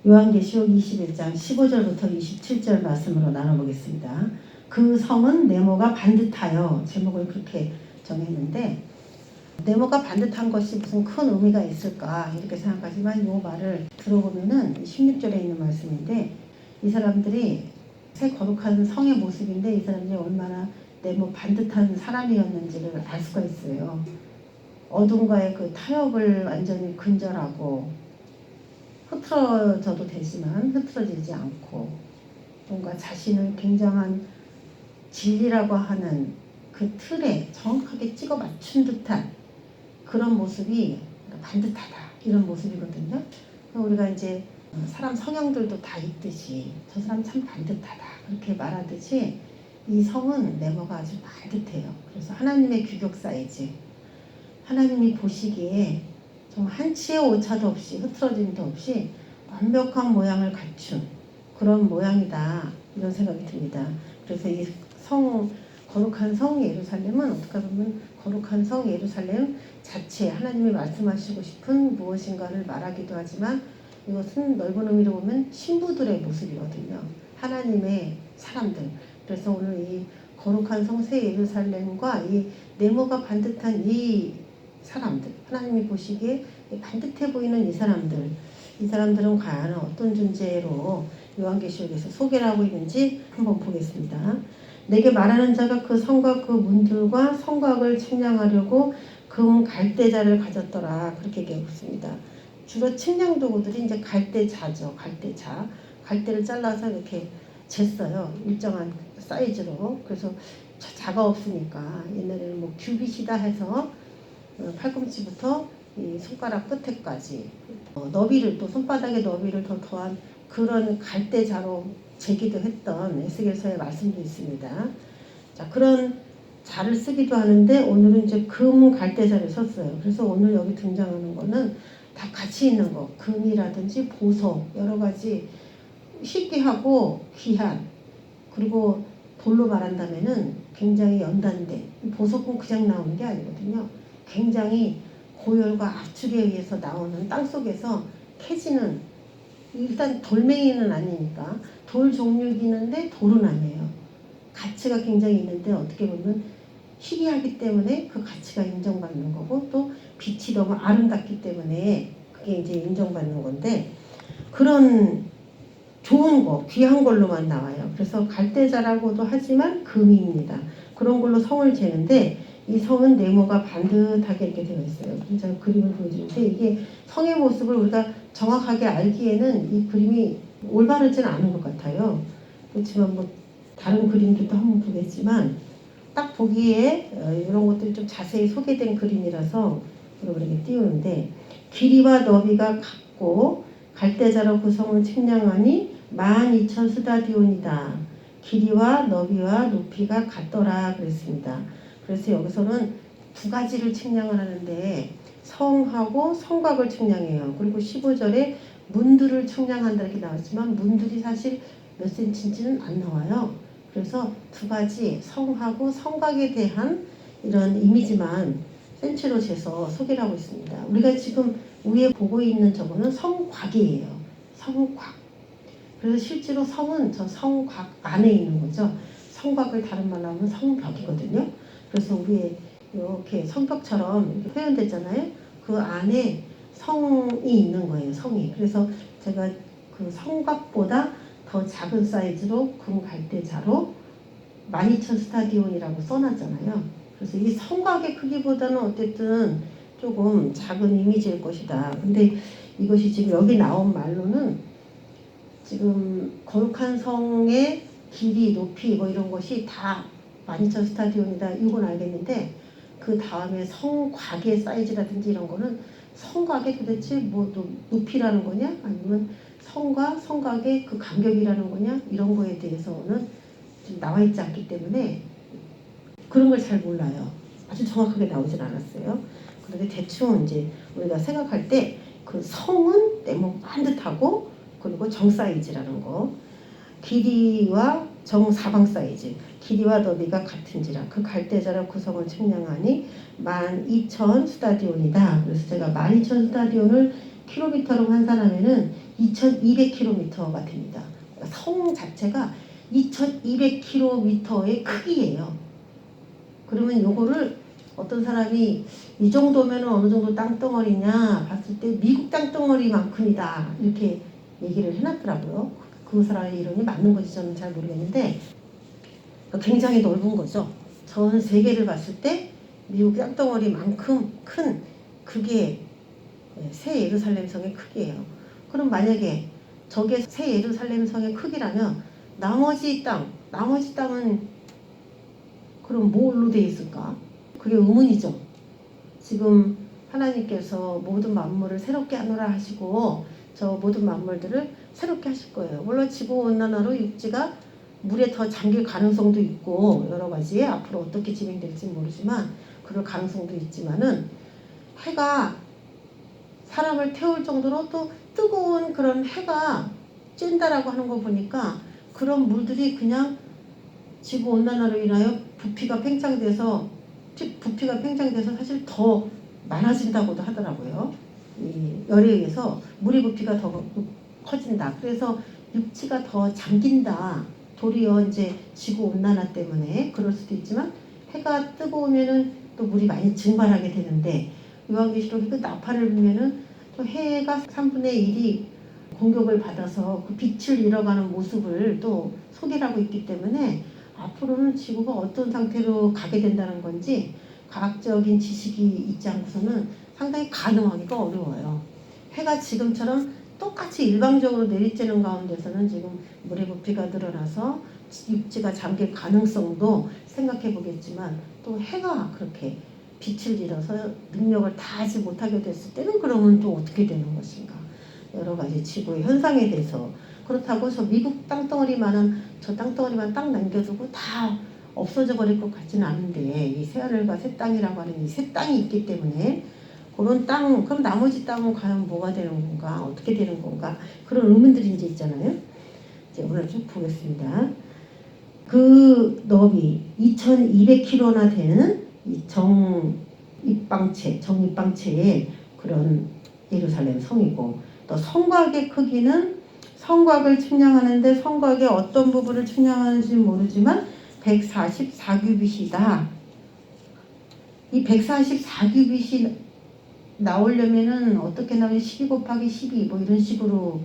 요한계시록 21장 15절부터 27절 말씀으로 나눠보겠습니다. 그 성은 네모가 반듯하여, 제목을 그렇게 정했는데, 네모가 반듯한 것이 무슨 큰 의미가 있을까 이렇게 생각하지만 이 말을 들어보면은 16절에 있는 말씀인데, 이 사람들이 새 거룩한 성의 모습인데 이 사람들이 얼마나 네모 반듯한 사람이었는지를 알 수가 있어요. 어둠과의 그 타협을 완전히 근절하고, 흐트러져도 되지만 흐트러지지 않고, 뭔가 자신을 굉장한 진리라고 하는 그 틀에 정확하게 찍어 맞춘 듯한 그런 모습이 반듯하다, 이런 모습이거든요. 우리가 이제 사람 성향들도 다 있듯이 저 사람 참 반듯하다 그렇게 말하듯이 이 성은 네모가 아주 반듯해요. 그래서 하나님의 규격 사이즈, 하나님이 보시기에 정말 한치의 오차도 없이 흐트러짐도 없이 완벽한 모양을 갖춘 그런 모양이다, 이런 생각이 듭니다. 그래서 이 거룩한 성 예루살렘은 어떻게 보면 거룩한 성 예루살렘 자체, 하나님이 말씀하시고 싶은 무엇인가를 말하기도 하지만 이것은 넓은 의미로 보면 신부들의 모습이거든요. 하나님의 사람들. 그래서 오늘 이 거룩한 성새 예루살렘과 이 네모가 반듯한 이 사람들, 하나님이 보시기에 반듯해 보이는 이 사람들은 과연 어떤 존재로 요한계시록에서 소개를 하고 있는지 한번 보겠습니다. 내게 말하는 자가 그 성과 그 문들과 성곽을 측량하려고 금 갈대자를 가졌더라, 그렇게 얘기하고 있습니다. 주로 측량 도구들이 이제 갈대자죠. 갈대를 잘라서 이렇게 쟀어요, 일정한 사이즈로. 그래서 자가 없으니까 옛날에는 뭐 큐빗이다 해서 팔꿈치부터 이 손가락 끝에까지 너비를, 또 손바닥의 너비를 더 더한 그런 갈대자로 재기도 했던 에스겔서의 말씀도 있습니다. 자, 그런 자를 쓰기도 하는데 오늘은 이제 금 갈대자를 썼어요. 그래서 오늘 여기 등장하는 거는 다 같이 있는 거, 금이라든지 보석, 여러 가지 희귀하고 귀한, 그리고 돌로 말한다면은 굉장히 연단된, 보석은 그냥 나오는 게 아니거든요. 굉장히 고열과 압축에 의해서 나오는, 땅속에서 캐지는, 일단 돌멩이는 아니니까 돌 종류이는데 돌은 아니에요. 가치가 굉장히 있는데 어떻게 보면 희귀하기 때문에 그 가치가 인정받는 거고, 또 빛이 너무 아름답기 때문에 그게 이제 인정받는 건데, 그런 좋은 거, 귀한 걸로만 나와요. 그래서 갈대자라고도 하지만 금입니다. 그런 걸로 성을 재는데 이 성은 네모가 반듯하게 이렇게 되어 있어요. 제가 그림을 보여드리는데 이게 성의 모습을 우리가 정확하게 알기에는 이 그림이 올바르지는 않은 것 같아요. 그렇지만 뭐 다른 그림들도 한번 보겠지만 딱 보기에 이런 것들이 좀 자세히 소개된 그림이라서 여러분에게 띄우는데, 길이와 너비가 같고 갈대자로 그 성을 측량하니 12,000 스타디온이다. 길이와 너비와 높이가 같더라 그랬습니다. 그래서 여기서는 두 가지를 측량을 하는데 성하고 성곽을 측량해요. 그리고 15절에 문들을 측량한다 이렇게 나왔지만 문들이 사실 몇 센치인지는 안 나와요. 그래서 두 가지 성하고 성곽에 대한 이런 이미지만 센치로 재서 소개를 하고 있습니다. 우리가 지금 위에 보고 있는 저거는 성곽이에요. 성곽. 그래서 실제로 성은 저 성곽 안에 있는 거죠. 성곽을 다른 말로 하면 성벽이거든요. 그래서 위에 이렇게 성벽처럼 이렇게 표현됐잖아요. 그 안에 성이 있는 거예요. 성이. 그래서 제가 그 성곽보다 더 작은 사이즈로 금 갈대자로 12,000 스타디온이라고 써놨잖아요. 그래서 이 성곽의 크기보다는 어쨌든 조금 작은 이미지일 것이다. 근데 이것이 지금 여기 나온 말로는 지금 거룩한 성의 길이, 높이 뭐 이런 것이 다 12,000 스타디온이다, 이건 알겠는데 그 다음에 성곽의 사이즈라든지 이런 거는 성곽의 도대체 뭐 높이라는 거냐, 아니면 성과 성곽의 그 간격이라는 거냐, 이런 거에 대해서는 지금 나와 있지 않기 때문에 그런 걸 잘 몰라요. 아주 정확하게 나오진 않았어요. 그런데 대충 이제 우리가 생각할 때 그 성은 네모 반듯하고, 그리고 정 사이즈라는 거, 길이와 정 사방 사이즈, 길이와 너비가 같은지라 그 갈대자라 구성을 측량하니 12,000 스타디온이다. 그래서 제가 12,000 스타디온을 킬로미터로 환산하면은 2200km가 됩니다. 성 자체가 2200km의 크기예요. 그러면 요거를 어떤 사람이 이 정도면 어느 정도 땅덩어리냐 봤을 때 미국 땅덩어리만큼이다 이렇게 얘기를 해놨더라고요. 그 사람의 이론이 맞는 건지 저는 잘 모르겠는데 굉장히 넓은 거죠. 전 세계를 봤을 때 미국 땅덩어리만큼 큰 그게 새 예루살렘 성의 크기예요. 그럼 만약에 저게 새 예루살렘 성의 크기라면 나머지 땅은 그럼 뭘로 돼 있을까? 그게 의문이죠. 지금 하나님께서 모든 만물을 새롭게 하노라 하시고 저 모든 만물들을 새롭게 하실 거예요. 물론 지구온난화로 육지가 물에 더 잠길 가능성도 있고 여러 가지 앞으로 어떻게 진행될지 모르지만 그럴 가능성도 있지만은 해가 사람을 태울 정도로 또 뜨거운 그런 해가 찐다라고 하는 거 보니까 그런 물들이 그냥 지구온난화로 인하여 부피가 팽창돼서 사실 더 많아진다고도 하더라고요. 이 열에 의해서 물의 부피가 더 커진다. 그래서 육지가 더 잠긴다. 도리어 이제 지구온난화 때문에 그럴 수도 있지만 해가 뜨거우면은 또 물이 많이 증발하게 되는데 요한계시록의 그 나팔을 불면은 또 해가 3분의 1이 공격을 받아서 그 빛을 잃어가는 모습을 또 소개하고 있기 때문에 앞으로는 지구가 어떤 상태로 가게 된다는 건지 과학적인 지식이 있지 않고서는 상당히 가늠하기가 어려워요. 해가 지금처럼 똑같이 일방적으로 내리쬐는 가운데서는 지금 물의 부피가 늘어나서 육지가 잠길 가능성도 생각해 보겠지만 또 해가 그렇게 빛을 잃어서 능력을 다하지 못하게 됐을 때는 그러면 또 어떻게 되는 것인가. 여러 가지 지구의 현상에 대해서 그렇다고 저 미국 땅덩어리만은 저 땅덩어리만 딱 남겨두고 다 없어져 버릴 것 같지는 않은데 이 새하늘과 새 땅이라고 하는 이 새 땅이 있기 때문에 그런 땅 그럼 나머지 땅은 과연 뭐가 되는 건가 어떻게 되는 건가 그런 의문들이 이제 있잖아요. 이제 오늘 쭉 보겠습니다. 그 너비 2200km나 되는 이 정입방체의 그런 예루살렘 성이고 또 성곽의 크기는 성곽을 측량하는데 성곽의 어떤 부분을 측량하는지는 모르지만 144규빗이다. 이 144규빗이 나오려면은 어떻게 나오면 12 곱하기 12 뭐 이런 식으로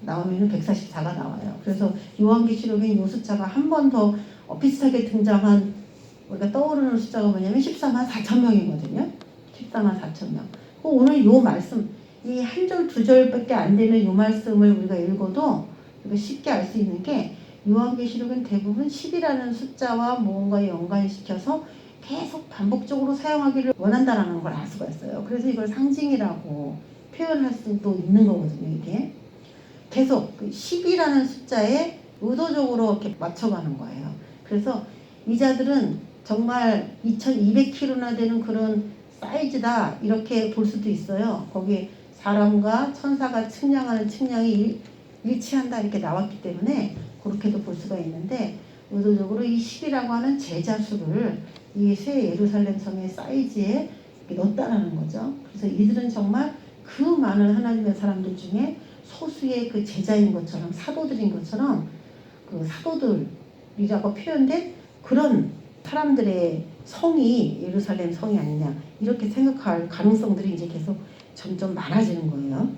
나오면은 144가 나와요. 그래서 요한계시록엔 요 숫자가 한 번 더 비슷하게 등장한 우리가 떠오르는 숫자가 뭐냐면 14만 4천 명이거든요. 14만 4천 명. 오늘 요 말씀 이 한 절 두 절밖에 안 되는 요 말씀을 우리가 읽어도 우리가 쉽게 알 수 있는 게 요한계시록은 대부분 10이라는 숫자와 무언가 연관시켜서 계속 반복적으로 사용하기를 원한다라는 걸 알 수가 있어요. 그래서 이걸 상징이라고 표현할 수도 있는 거거든요. 이게 계속 그 10이라는 숫자에 의도적으로 이렇게 맞춰가는 거예요. 그래서 이 자들은 정말 2200kg나 되는 그런 사이즈다 이렇게 볼 수도 있어요. 거기에 사람과 천사가 측량하는 측량이 일치한다 이렇게 나왔기 때문에 그렇게도 볼 수가 있는데 의도적으로 이 10이라고 하는 제자수를 이 새 예루살렘 성의 사이즈에 넣었다라는 거죠. 그래서 이들은 정말 그 많은 하나님의 사람들 중에 소수의 그 제자인 것처럼 사도들인 것처럼 그 사도들이라고 표현된 그런 사람들의 성이 예루살렘 성이 아니냐 이렇게 생각할 가능성들이 이제 계속 점점 많아지는 거예요.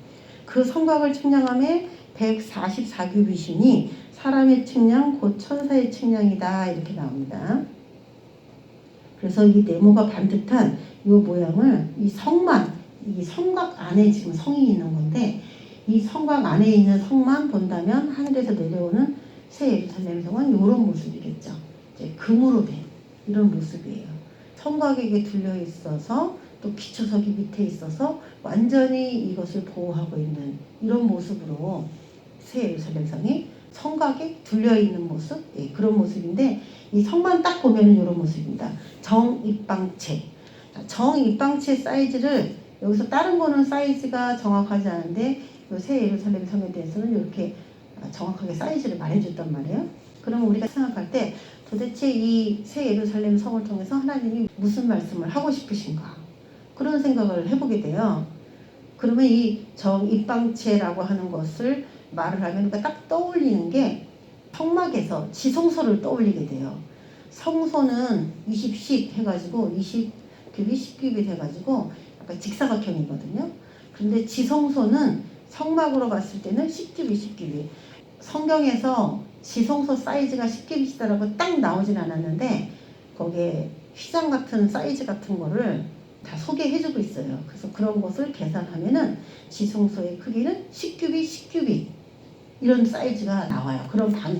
그 성곽을 측량함에 144규빗이니 사람의 측량 곧 천사의 측량이다 이렇게 나옵니다. 그래서 이 네모가 반듯한 이 모양을 이 성곽 안에 지금 성이 있는 건데 이 성곽 안에 있는 성만 본다면 하늘에서 내려오는 새 예루살렘 성은 이런 모습이겠죠. 이제 금으로 된 이런 모습이에요. 성곽에게 둘려 있어서 또 기초석이 밑에 있어서 완전히 이것을 보호하고 있는 이런 모습으로 새 예루살렘 성이 성곽에 둘려 있는 모습, 예, 그런 모습인데 이 성만 딱 보면은 이런 모습입니다. 정입방체 사이즈를 여기서 다른 거는 사이즈가 정확하지 않은데 새 예루살렘 성에 대해서는 이렇게 정확하게 사이즈를 말해줬단 말이에요. 그러면 우리가 생각할 때 도대체 이 새 예루살렘 성을 통해서 하나님이 무슨 말씀을 하고 싶으신가 그런 생각을 해보게 돼요. 그러면 이 정입방체라고 하는 것을 말을 하면 딱 떠올리는 게 성막에서 지성소를 떠올리게 돼요. 성소는 20씩 해가지고 20큐빅, 10큐빅 해가지고 약간 직사각형이거든요. 그런데 지성소는 성막으로 봤을 때는 10큐빅, 10큐빅. 성경에서 지성소 사이즈가 10큐빅이다라고 딱 나오진 않았는데 거기에 휘장 같은 사이즈 같은 거를 다 소개해주고 있어요. 그래서 그런 것을 계산하면은 지성소의 크기는 10큐빅, 10큐빅 이런 사이즈가 나와요. 그런 방이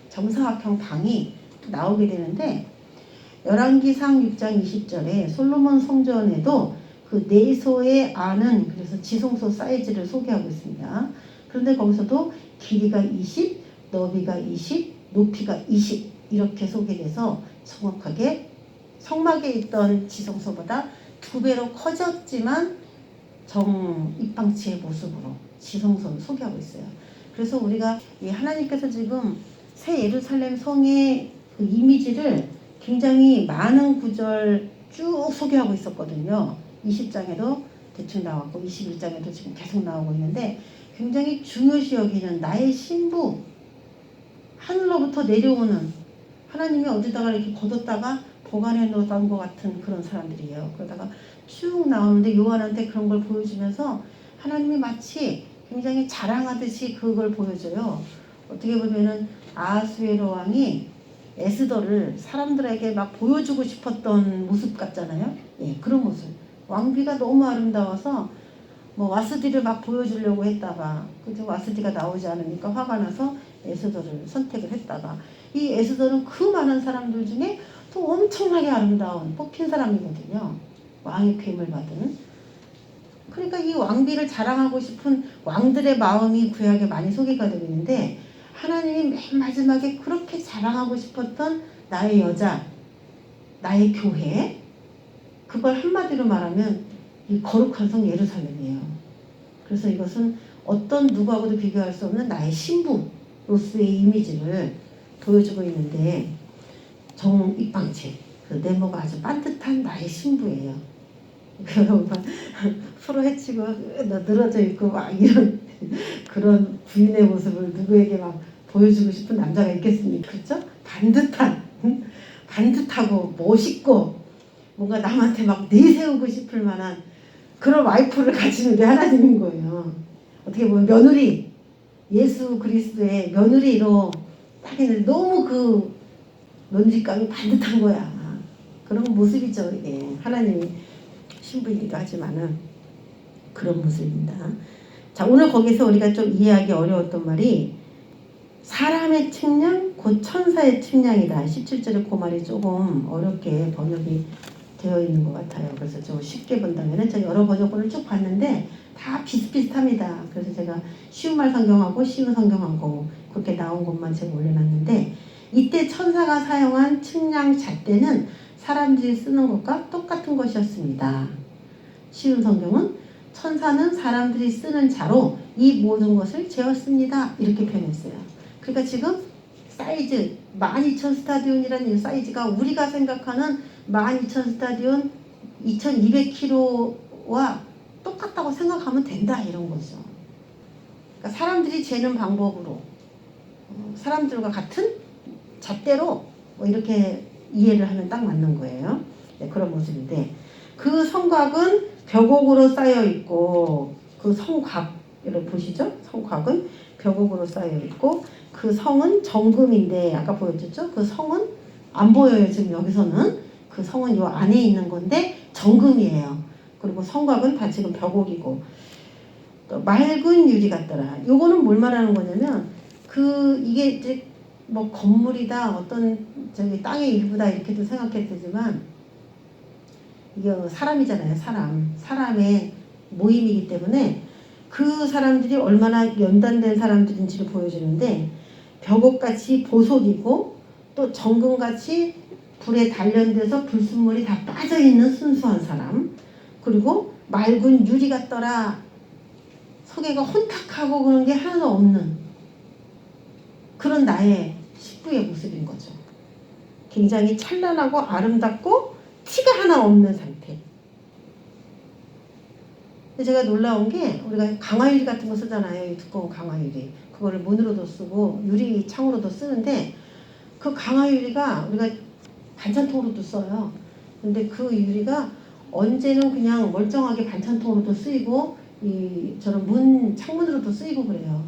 정사각형 방이 나오게 되는데 열왕기상 6장 20절에 솔로몬 성전에도 그 내소의 안은 그래서 지성소 사이즈를 소개하고 있습니다. 그런데 거기서도 길이가 20, 너비가 20, 높이가 20 이렇게 소개돼서 정확하게 성막에 있던 지성소보다 2배로 커졌지만 정입방체의 모습으로 지성소를 소개하고 있어요. 그래서 우리가 이 하나님께서 지금 새 예루살렘 성의 그 이미지를 굉장히 많은 구절 쭉 소개하고 있었거든요. 20장에도 대충 나왔고 21장에도 지금 계속 나오고 있는데 굉장히 중요시 여기는 나의 신부, 하늘로부터 내려오는 하나님이 어디다가 이렇게 걷었다가 보관해 놓은 것 같은 그런 사람들이에요. 그러다가 쭉 나오는데 요한한테 그런 걸 보여주면서 하나님이 마치 굉장히 자랑하듯이 그걸 보여줘요. 어떻게 보면은 아하수에로 왕이 에스더를 사람들에게 막 보여주고 싶었던 모습 같잖아요. 예, 그런 모습. 왕비가 너무 아름다워서 뭐 와스디를 막 보여주려고 했다가 그래서 와스디가 나오지 않으니까 화가 나서 에스더를 선택을 했다가 이 에스더는 그 많은 사람들 중에 또 엄청나게 아름다운 뽑힌 사람이거든요. 왕의 궤임을 받은. 그러니까 이 왕비를 자랑하고 싶은 왕들의 마음이 구약에 많이 소개가 되고 있는데 하나님이 맨 마지막에 그렇게 자랑하고 싶었던 나의 여자, 나의 교회, 그걸 한마디로 말하면 이 거룩한 성 예루살렘이에요. 그래서 이것은 어떤 누구하고도 비교할 수 없는 나의 신부로서의 이미지를 보여주고 있는데 정입방체, 그 네모가 아주 반듯한 나의 신부예요. 여러분 서로 해치고 늘어져 있고 막 이런 그런 부인의 모습을 누구에게 막 보여주고 싶은 남자가 있겠습니까? 그렇죠? 반듯하고 멋있고 뭔가 남한테 막 내세우고 싶을 만한 그런 와이프를 가진 우리 하나님인 거예요. 어떻게 보면 며느리, 예수 그리스도의 며느리로 딱 있는데 너무 그 며느리감이 반듯한 거야. 그런 모습이죠. 이게 하나님이 신부이기도 하지만은 그런 모습입니다. 자, 오늘 거기서 우리가 좀 이해하기 어려웠던 말이 사람의 측량 곧 천사의 측량이다. 17절에 그 말이 조금 어렵게 번역이 되어 있는 것 같아요. 그래서 좀 쉽게 본다면은 제가 여러 번역본을 쭉 봤는데 다 비슷비슷합니다. 그래서 제가 쉬운 말 성경하고 쉬운 성경하고 그렇게 나온 것만 제가 올려놨는데 이때 천사가 사용한 측량 잣대는 사람들이 쓰는 것과 똑같은 것이었습니다. 쉬운 성경은 천사는 사람들이 쓰는 자로 이 모든 것을 재었습니다. 이렇게 표현했어요. 그러니까 지금 사이즈 12,000 스타디온이라는 이 사이즈가 우리가 생각하는 12,000 스타디온 2200km와 똑같다고 생각하면 된다 이런 거죠. 그러니까 사람들이 재는 방법으로 사람들과 같은 잣대로 뭐 이렇게 이해를 하면 딱 맞는 거예요. 네, 그런 모습인데 그 성곽은 벽옥으로 쌓여 있고 그 성곽을 보시죠? 성곽은 벽옥으로 쌓여 있고 그 성은 정금인데 아까 보여줬죠? 그 성은 안 보여요. 지금 여기서는 그 성은 요 안에 있는 건데 정금이에요. 그리고 성곽은 다 지금 벽옥이고 또 맑은 유리 같더라. 요거는 뭘 말하는 거냐면 그 이게 이제 뭐 건물이다 어떤 저기 땅의 일부다 이렇게도 생각했지만 이게 사람이잖아요. 사람의 모임이기 때문에 그 사람들이 얼마나 연단된 사람들인지를 보여주는데 벽옥같이 보석이고 또 정금같이 불에 단련돼서 불순물이 다 빠져있는 순수한 사람, 그리고 맑은 유리 같더라. 속에가 혼탁하고 그런 게 하나도 없는 그런 나의 신부의 모습인 거죠. 굉장히 찬란하고 아름답고 티가 하나 없는 상태. 근데 제가 놀라운 게 우리가 강화유리 같은 거 쓰잖아요. 이 두꺼운 강화유리. 그거를 문으로도 쓰고 유리 창으로도 쓰는데 그 강화유리가 우리가 반찬통으로도 써요. 근데 그 유리가 언제는 그냥 멀쩡하게 반찬통으로도 쓰이고 저런 창문으로도 쓰이고 그래요.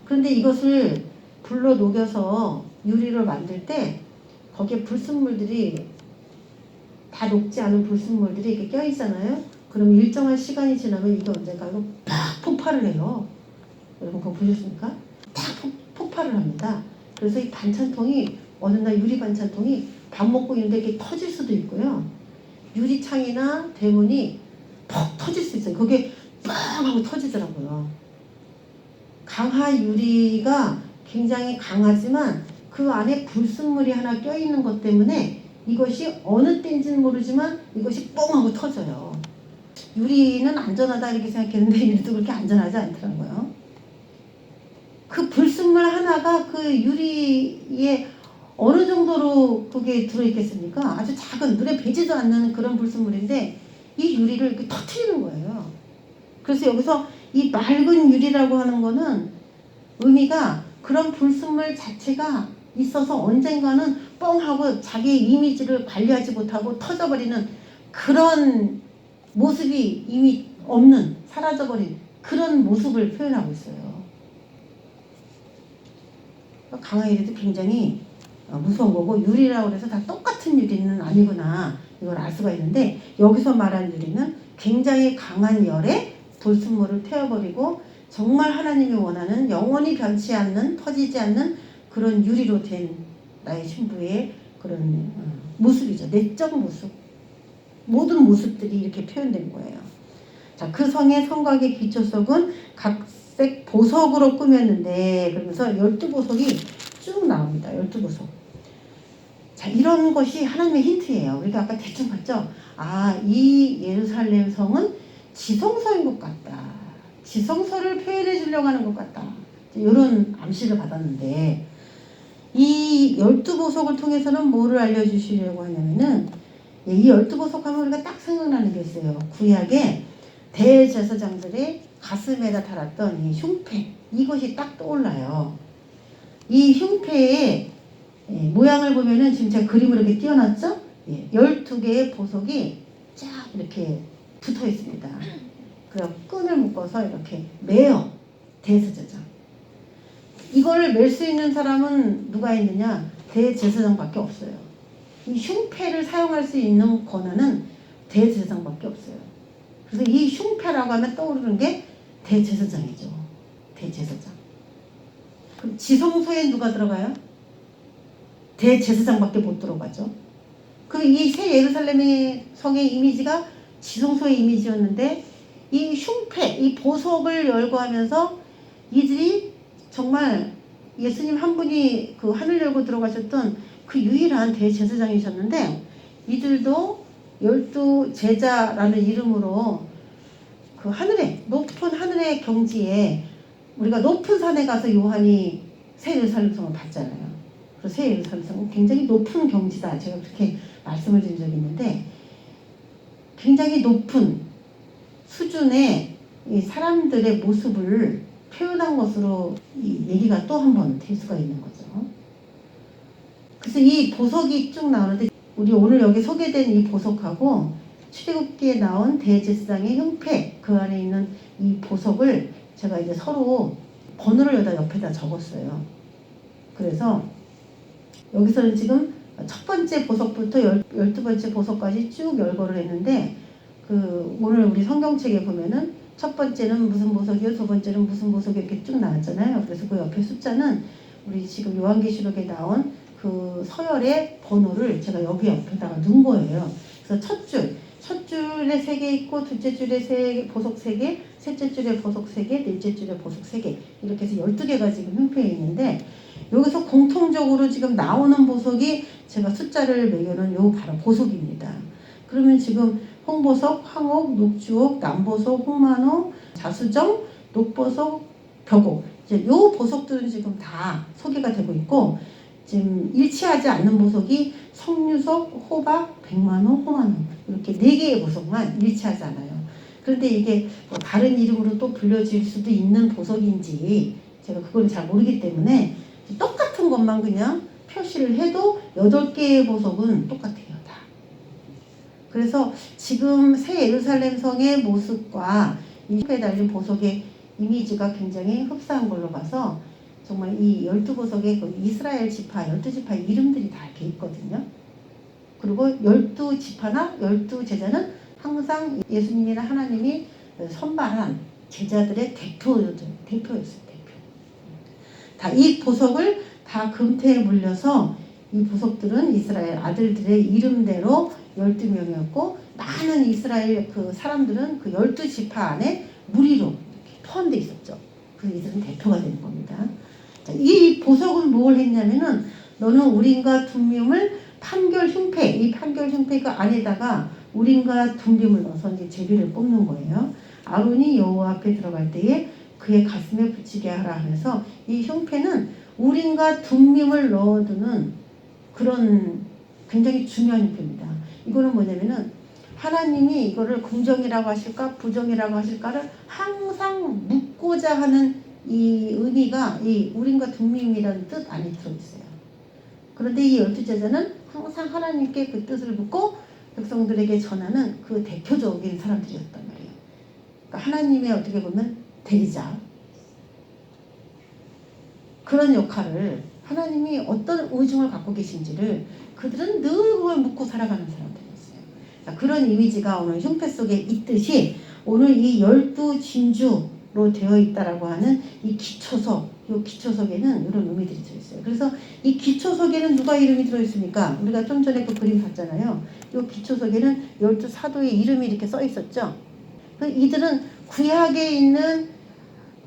그런데 이것을 불로 녹여서 유리를 만들 때 거기에 불순물들이 다 녹지 않은 불순물들이 이렇게 껴있잖아요. 그럼 일정한 시간이 지나면 이게 언젠가로 팍 폭발을 해요. 여러분 그거 보셨습니까? 팍 폭발을 합니다. 그래서 이 반찬통이 어느 날 유리 반찬통이 밥 먹고 있는데 이렇게 터질 수도 있고요. 유리창이나 대문이 퍽 터질 수 있어요. 그게 빵 하고 터지더라고요. 강화 유리가 굉장히 강하지만 그 안에 불순물이 하나 껴있는 것 때문에 이것이 어느 때인지는 모르지만 이것이 뻥 하고 터져요. 유리는 안전하다 이렇게 생각했는데 유리도 그렇게 안전하지 않더라고요. 그 불순물 하나가 그 유리에 어느 정도로 그게 들어있겠습니까? 아주 작은 눈에 뵈지도 않는 그런 불순물인데 이 유리를 이렇게 터뜨리는 거예요. 그래서 여기서 이 맑은 유리라고 하는 거는 의미가 그런 불순물 자체가 있어서 언젠가는 뻥 하고 자기의 이미지를 관리하지 못하고 터져버리는 그런 모습이 이미 없는 사라져버린 그런 모습을 표현하고 있어요. 강화유리도 굉장히 무서운 거고 유리라고 해서 다 똑같은 유리는 아니구나 이걸 알 수가 있는데 여기서 말한 유리는 굉장히 강한 열에 불순물을 태워버리고 정말 하나님이 원하는 영원히 변치 않는 터지지 않는 그런 유리로 된 나의 신부의 그런 모습이죠. 내적 모습. 모든 모습들이 이렇게 표현된 거예요. 자, 그 성의 성곽의 기초석은 각색 보석으로 꾸몄는데 그러면서 12보석이 쭉 나옵니다. 12보석. 자, 이런 것이 하나님의 힌트예요. 우리가 아까 대충 봤죠? 아, 이 예루살렘 성은 지성소인 것 같다. 지성소를 표현해 주려고 하는 것 같다. 이런 암시를 받았는데 이 12보석을 통해서는 뭐를 알려주시려고 하냐면은 이 12보석 하면 우리가 딱 생각나는 게 있어요. 구약에 대제사장들의 가슴에다 달았던 이 흉패 이것이 딱 떠올라요. 이 흉패의 모양을 보면은 지금 제가 그림으로 이렇게 띄워놨죠? 12개의 보석이 쫙 이렇게 붙어 있습니다. 그래서 끈을 묶어서 이렇게 매요. 대제사장. 이걸 맬 수 있는 사람은 누가 있느냐? 대제사장밖에 없어요. 이 흉패를 사용할 수 있는 권한은 대제사장밖에 없어요. 그래서 이 흉패라고 하면 떠오르는 게 대제사장이죠. 대제사장. 그럼 지성소에 누가 들어가요? 대제사장밖에 못 들어가죠. 그 이 새 예루살렘의 성의 이미지가 지성소의 이미지였는데 이 흉패, 이 보석을 열거하면서 이들이 정말 예수님 한 분이 그 하늘 열고 들어가셨던 그 유일한 대제사장이셨는데 이들도 12제자라는 이름으로 그 하늘에 높은 하늘의 경지에 우리가 높은 산에 가서 요한이 새 예루살렘 성을 봤잖아요. 그래서 새 예루살렘 성은 굉장히 높은 경지다. 제가 그렇게 말씀을 드린 적이 있는데 굉장히 높은 수준의 이 사람들의 모습을 표현한 것으로 이 얘기가 또 한 번 될 수가 있는 거죠. 그래서 이 보석이 쭉 나오는데 우리 오늘 여기 소개된 이 보석하고 출애굽기에 나온 대제사장의 흉패 그 안에 있는 이 보석을 제가 이제 서로 번호를 여기다 옆에다 적었어요. 그래서 여기서는 지금 첫 번째 보석부터 12번째 보석까지 쭉 열거를 했는데 그 오늘 우리 성경책에 보면은 첫 번째는 무슨 보석이요, 두 번째는 무슨 보석이 이렇게 쭉 나왔잖아요. 그래서 그 옆에 숫자는 우리 지금 요한계시록에 나온 그 서열의 번호를 제가 여기 옆에다가 넣은 거예요. 그래서 첫 줄에 3개 있고 둘째 줄에 보석 3개, 셋째 줄에 보석 3개, 넷째 줄에 보석 3개 이렇게 해서 12개가 지금 흉패에 있는데 여기서 공통적으로 지금 나오는 보석이 제가 숫자를 매겨놓은 요 바로 보석입니다. 그러면 지금 홍보석, 황옥, 녹주옥, 남보석, 홍만호, 자수정, 녹보석, 벽옥 이제 요 보석들은 지금 다 소개가 되고 있고 지금 일치하지 않는 보석이 성류석, 호박, 백만호, 홍만호 이렇게 4개의 보석만 일치하지 않아요. 그런데 이게 뭐 다른 이름으로 또 불려질 수도 있는 보석인지 제가 그건 잘 모르기 때문에 똑같은 것만 그냥 표시를 해도 8개의 보석은 똑같아요. 다. 그래서 지금 새 예루살렘 성의 모습과 이 숲에 달린 보석의 이미지가 굉장히 흡사한 걸로 봐서 정말 이 12보석의 그 이스라엘 지파, 12지파 이름들이 다 이렇게 있거든요. 그리고 12지파나 12제자는 항상 예수님이나 하나님이 선발한 제자들의 대표였어요. 대표. 다 이 보석을 다 금태에 물려서 이 보석들은 이스라엘 아들들의 이름대로 12명이었고 많은 이스라엘 그 사람들은 그 12지파 안에 무리로 포함되어 있었죠. 그래서 이들은 대표가 되는 겁니다. 자, 이 보석은 뭘 했냐면은 너는 우림과 둠밈을 판결 흉패, 이 판결 흉패 그 안에다가 우림과 둠밈을 넣어서 이제 제비를 뽑는 거예요. 아론이 여호와 앞에 들어갈 때에 그의 가슴에 붙이게 하라 해서 이 흉패는 우림과 둠밈을 넣어두는 그런 굉장히 중요한 흉패입니다. 이거는 뭐냐면은 하나님이 이거를 긍정이라고 하실까 부정이라고 하실까를 항상 묻고자 하는 이 의미가 이 우림과 둠밈이라는 뜻 안에 들어있어요. 그런데 이 12제자는 항상 하나님께 그 뜻을 묻고 백성들에게 전하는 그 대표적인 사람들이었단 말이에요. 그러니까 하나님의 어떻게 보면 대리자. 그런 역할을 하나님이 어떤 의중을 갖고 계신지를 그들은 늘 그걸 묻고 살아가는 사람들이었어요. 자, 그런 이미지가 오늘 흉패 속에 있듯이 오늘 이 12진주로 되어 있다라고 하는 이 기초석, 이 기초석에는 이런 의미들이 들어있어요. 그래서 이 기초석에는 누가 이름이 들어있습니까? 우리가 좀 전에 그 그림 봤잖아요. 이 기초석에는 12사도의 이름이 이렇게 써 있었죠. 이들은 구약에 있는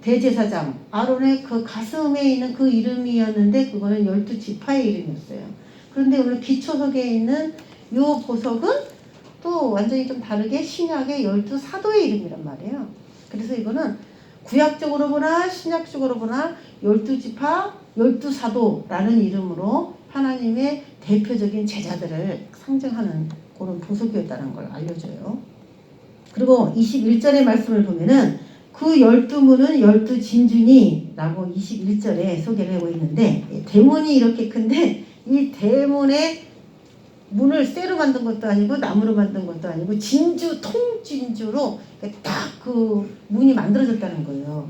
대제사장 아론의 그 가슴에 있는 그 이름이었는데 그거는 12지파의 이름이었어요. 그런데 오늘 기초석에 있는 이 보석은 또 완전히 좀 다르게 신약의 12사도의 이름이란 말이에요. 그래서 이거는 구약적으로 보나 신약적으로 보나 12지파 12사도라는 이름으로 하나님의 대표적인 제자들을 상징하는 그런 보석이었다는 걸 알려줘요. 그리고 21절의 말씀을 보면은 그 12문은 12진주니 라고 21절에 소개를 하고 있는데 대문이 이렇게 큰데 이 대문의 문을 쇠로 만든 것도 아니고 나무로 만든 것도 아니고 진주, 통진주로 딱 그 문이 만들어졌다는 거예요.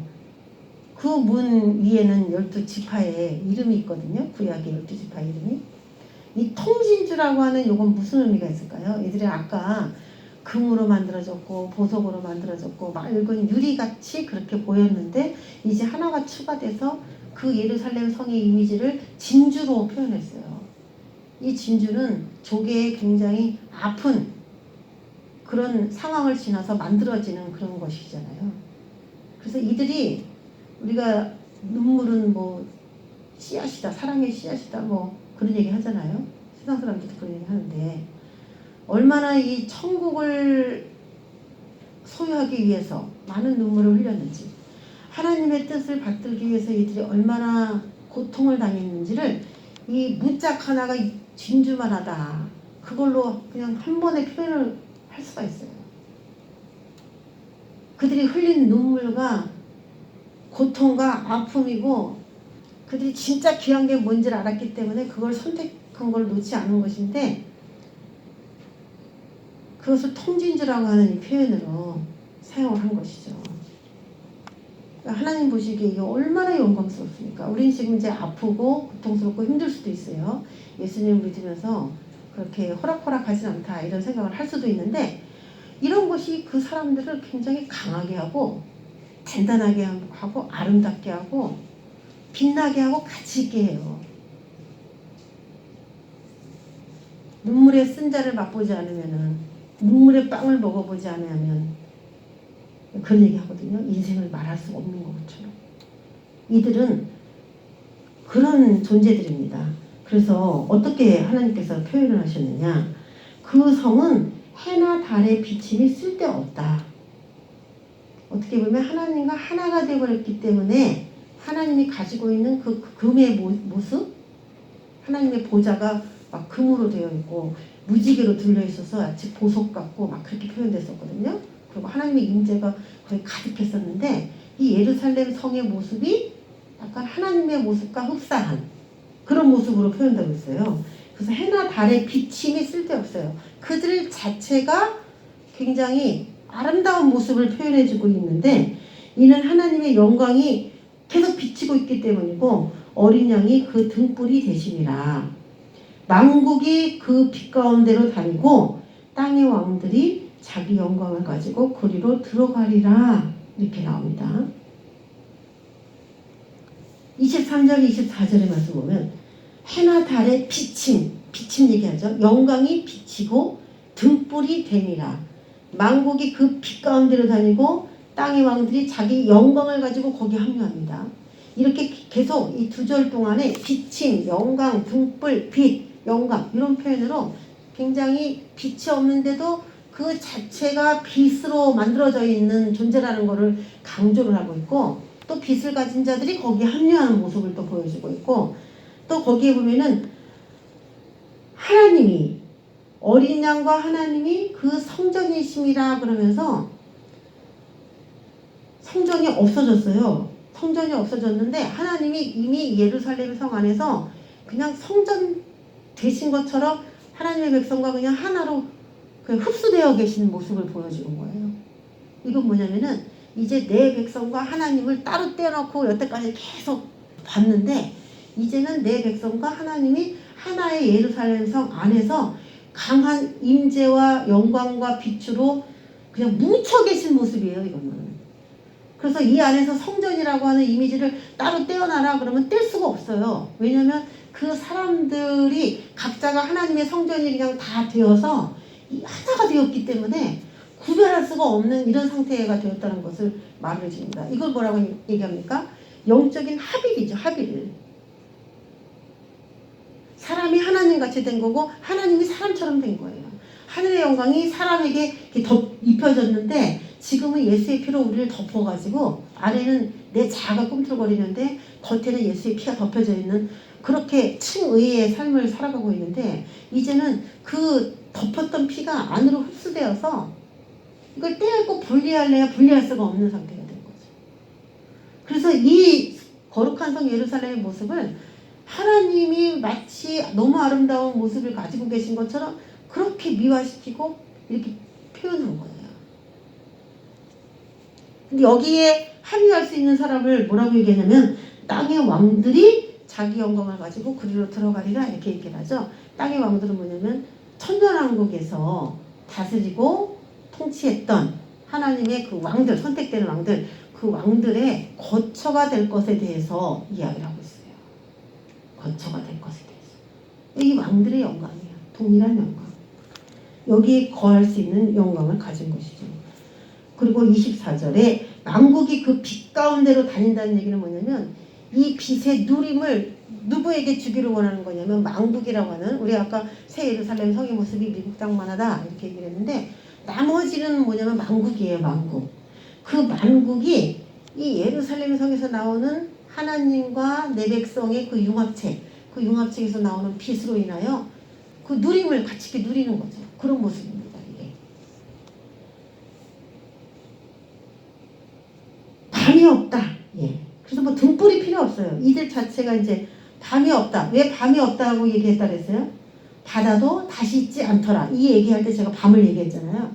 그 문 위에는 12지파의 이름이 있거든요. 구약의 12지파 이름이. 이 통진주라고 하는 요건 무슨 의미가 있을까요? 얘들이 아까 금으로 만들어졌고 보석으로 만들어졌고 맑은 유리같이 그렇게 보였는데 이제 하나가 추가돼서 그 예루살렘 성의 이미지를 진주로 표현했어요. 이 진주는 조개에 굉장히 아픈 그런 상황을 지나서 만들어지는 그런 것이잖아요. 그래서 이들이 우리가 눈물은 뭐 씨앗이다, 사랑의 씨앗이다 뭐 그런 얘기 하잖아요. 세상 사람들도 그런 얘기 하는데 얼마나 이 천국을 소유하기 위해서 많은 눈물을 흘렸는지 하나님의 뜻을 받들기 위해서 이들이 얼마나 고통을 당했는지를 이 문짝 하나가 진주만 하다 그걸로 그냥 한 번에 표현을 할 수가 있어요. 그들이 흘린 눈물과 고통과 아픔이고 그들이 진짜 귀한 게 뭔지를 알았기 때문에 그걸 선택한 걸 놓지 않은 것인데 그것을 통진주라고 하는 이 표현으로 사용을 한 것이죠. 그러니까 하나님 보시기에 이게 얼마나 영광스럽습니까? 우린 지금 이제 아프고 고통스럽고 힘들 수도 있어요. 예수님을 믿으면서 그렇게 호락호락하진 않다 이런 생각을 할 수도 있는데 이런 것이 그 사람들을 굉장히 강하게 하고 단단하게 하고 아름답게 하고 빛나게 하고 가치 있게 해요. 눈물의 쓴자를 맛보지 않으면은 눈물의 빵을 먹어보지 않으면 그런 얘기 하거든요. 인생을 말할 수 없는 것처럼. 이들은 그런 존재들입니다. 그래서 어떻게 하나님께서 표현을 하셨느냐. 그 성은 해나 달의 비침이 쓸데없다. 어떻게 보면 하나님과 하나가 되어버렸기 때문에 하나님이 가지고 있는 그 금의 모습 하나님의 보좌가 막 금으로 되어 있고 무지개로 둘려 있어서 마치 보석 같고 막 그렇게 표현됐었거든요. 그리고 하나님의 임재가 거의 가득했었는데 이 예루살렘 성의 모습이 약간 하나님의 모습과 흡사한 그런 모습으로 표현되고 있어요. 그래서 해나 달의 비침이 쓸데없어요. 그들 자체가 굉장히 아름다운 모습을 표현해주고 있는데 이는 하나님의 영광이 계속 비치고 있기 때문이고 어린 양이 그 등불이 되심이라. 만국이 그 빛 가운데로 다니고 땅의 왕들이 자기 영광을 가지고 그리로 들어가리라. 이렇게 나옵니다. 23절 24절의 말씀 보면 해나 달의 비침 얘기하죠. 영광이 비치고 등불이 됨이라. 만국이 그 빛 가운데로 다니고 땅의 왕들이 자기 영광을 가지고 거기에 합류합니다. 이렇게 계속 이 두 절 동안에 비침, 영광, 등불, 빛, 영광 이런 표현으로 굉장히 빛이 없는데도 그 자체가 빛으로 만들어져 있는 존재라는 것을 강조를 하고 있고 또 빛을 가진 자들이 거기에 합류하는 모습을 또 보여주고 있고 또 거기에 보면은 하나님이 어린 양과 하나님이 그 성전이심이라 그러면서 성전이 없어졌어요. 성전이 없어졌는데 하나님이 이미 예루살렘 성 안에서 그냥 성전 되신 것처럼 하나님의 백성과 그냥 하나로 그냥 흡수되어 계신 모습을 보여주는 거예요. 이건 뭐냐면은 이제 내 백성과 하나님을 따로 떼어놓고 여태까지 계속 봤는데 이제는 내 백성과 하나님이 하나의 예루살렘 성 안에서 강한 임재와 영광과 빛으로 그냥 뭉쳐 계신 모습이에요. 이거는. 그래서 이 안에서 성전이라고 하는 이미지를 따로 떼어놔라 그러면 뗄 수가 없어요. 왜냐하면 그 사람들이 각자가 하나님의 성전이 그냥 다 되어서 하나가 되었기 때문에 구별할 수가 없는 이런 상태가 되었다는 것을 말을 해줍니다. 이걸 뭐라고 얘기합니까? 영적인 합일이죠. 합일. 사람이 하나님같이 된 거고 하나님이 사람처럼 된 거예요. 하늘의 영광이 사람에게 입혀졌는데 지금은 예수의 피로 우리를 덮어가지고 아래는 내 자아가 꿈틀거리는데 겉에는 예수의 피가 덮여져 있는 그렇게 층의의 삶을 살아가고 있는데 이제는 그 덮었던 피가 안으로 흡수되어서 이걸 떼고 분리할래야 분리할 수가 없는 상태가 된 거죠. 그래서 이 거룩한 성 예루살렘의 모습을 하나님이 마치 너무 아름다운 모습을 가지고 계신 것처럼 그렇게 미화시키고 이렇게 표현한 거예요. 근데 여기에 합류할 수 있는 사람을 뭐라고 얘기하냐면 땅의 왕들이 자기 영광을 가지고 그리로 들어가리라 이렇게 얘기를 하죠. 땅의 왕들은 뭐냐면 천년왕국에서 다스리고 통치했던 하나님의 그 왕들, 선택되는 왕들, 그 왕들의 거처가 될 것에 대해서 이야기를 하고 있어요. 거처가 될 것에 대해서. 이 왕들의 영광이에요. 동일한 영광. 여기에 거할 수 있는 영광을 가진 것이죠. 그리고 24절에 만국이 그 빛 가운데로 다닌다는 얘기는 뭐냐면 이 빛의 누림을 누구에게 주기를 원하는 거냐면 만국이라고 하는 우리 아까 새 예루살렘 성의 모습이 미국 땅만 하다 이렇게 얘기를 했는데 나머지는 뭐냐면 만국이에요. 만국. 그 만국이 이 예루살렘 성에서 나오는 하나님과 내 백성의 그 융합체에서 나오는 빛으로 인하여 그 누림을 같이 이렇게 누리는 거죠. 그런 모습입니다. 이게. 밤이 없다. 예. 그래서 뭐 등불이 필요 없어요. 이들 자체가 이제 밤이 없다. 왜 밤이 없다고 얘기했다 그랬어요? 바다도 다시 있지 않더라. 이 얘기할 때 제가 밤을 얘기했잖아요.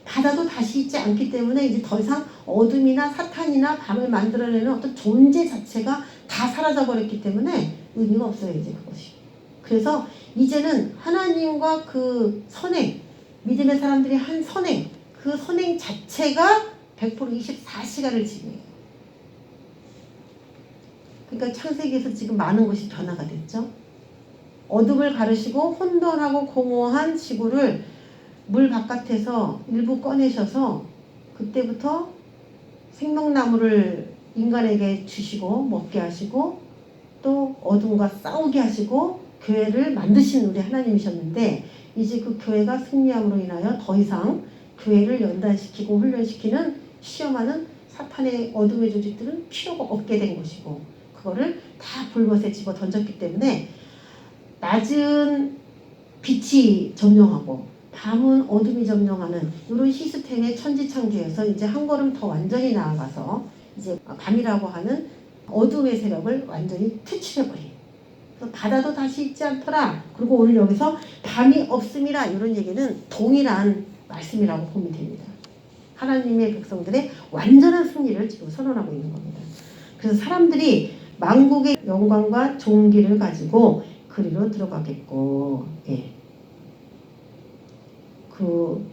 바다도 다시 있지 않기 때문에 이제 더 이상 어둠이나 사탄이나 밤을 만들어내는 어떤 존재 자체가 다 사라져버렸기 때문에 의미가 없어요. 이제 그것이. 그래서 이제는 하나님과 그 선행, 믿음의 사람들이 한 선행, 그 선행 자체가 100% 24시간을 지배해요. 그러니까 창세기에서 지금 많은 것이 변화가 됐죠. 어둠을 가르시고 혼돈하고 공허한 지구를 물 바깥에서 일부 꺼내셔서 그때부터 생명나무를 인간에게 주시고 먹게 하시고 또 어둠과 싸우게 하시고 교회를 만드신 우리 하나님이셨는데 이제 그 교회가 승리함으로 인하여 더 이상 교회를 연단시키고 훈련시키는 시험하는 사탄의 어둠의 조직들은 필요가 없게 된 것이고 그거를 다 불못에 집어 던졌기 때문에 낮은 빛이 점령하고 밤은 어둠이 점령하는 이런 시스템의 천지창조에서 이제 한 걸음 더 완전히 나아가서 이제 밤이라고 하는 어둠의 세력을 완전히 퇴치해버린. 바다도 다시 있지 않더라. 그리고 오늘 여기서 밤이 없음이라 이런 얘기는 동일한 말씀이라고 보면 됩니다. 하나님의 백성들의 완전한 승리를 지금 선언하고 있는 겁니다. 그래서 사람들이 만국의 영광과 존귀를 가지고 그리로 들어가겠고, 예. 그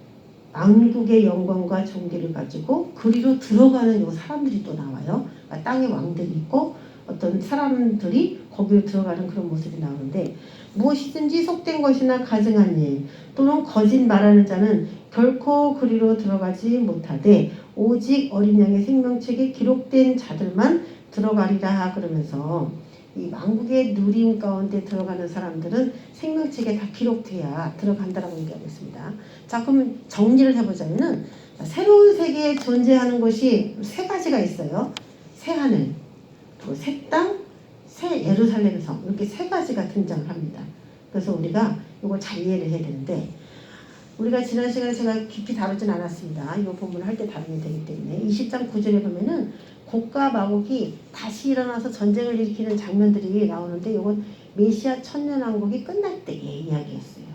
만국의 영광과 존귀를 가지고 그리로 들어가는 요 사람들이 또 나와요. 그러니까 땅에 왕들이 있고 어떤 사람들이 거기로 들어가는 그런 모습이 나오는데, 무엇이든지 속된 것이나 가증한 일 또는 거짓 말하는 자는 결코 그리로 들어가지 못하되 오직 어린 양의 생명책에 기록된 자들만 들어가리라. 그러면서 이 만국의 누림 가운데 들어가는 사람들은 생명책에 다 기록돼야 들어간다라고 얘기하고 있습니다. 자, 그럼 정리를 해보자면은 새로운 세계에 존재하는 것이 세 가지가 있어요. 새 하늘, 새 땅, 새 예루살렘 성, 이렇게 세 가지가 등장을 합니다. 그래서 우리가 이걸 잘 이해를 해야 되는데, 우리가 지난 시간에 제가 깊이 다루진 않았습니다. 이 본문을 할 때 다루면 되기 때문에 20장 9절에 보면은 곡과 마곡이 다시 일어나서 전쟁을 일으키는 장면들이 나오는데, 이건 메시아 천년왕국이 끝날 때의 이야기였어요.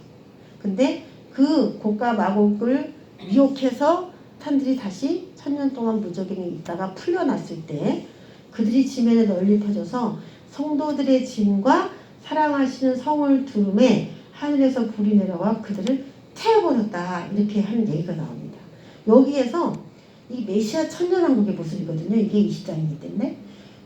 근데 그 곡과 마곡을 미혹해서 탄들이 다시 천년 동안 무적행에 있다가 풀려났을 때 그들이 지면에 널리 퍼져서 성도들의 짐과 사랑하시는 성을 두름에 하늘에서 불이 내려와 그들을 태워버렸다. 이렇게 하는 얘기가 나옵니다. 여기에서 이 메시아 천년왕국의 모습이거든요. 이게 20장이기 때문에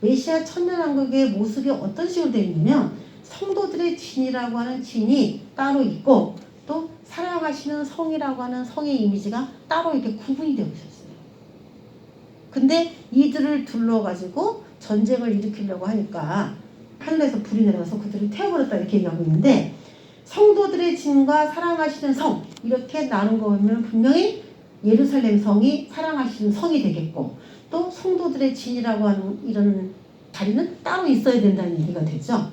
메시아 천년왕국의 모습이 어떤 식으로 되어 있냐면, 성도들의 진이라고 하는 진이 따로 있고 또 사랑하시는 성이라고 하는 성의 이미지가 따로 이렇게 구분이 되어 있었어요. 근데 이들을 둘러가지고 전쟁을 일으키려고 하니까 하늘에서 불이 내려서 그들을 태워버렸다 이렇게 얘기하고 있는데, 성도들의 진과 사랑하시는 성 이렇게 나눈 거 보면 분명히 예루살렘 성이 사랑하시는 성이 되겠고, 또 성도들의 진이라고 하는 이런 자리는 따로 있어야 된다는 얘기가 되죠.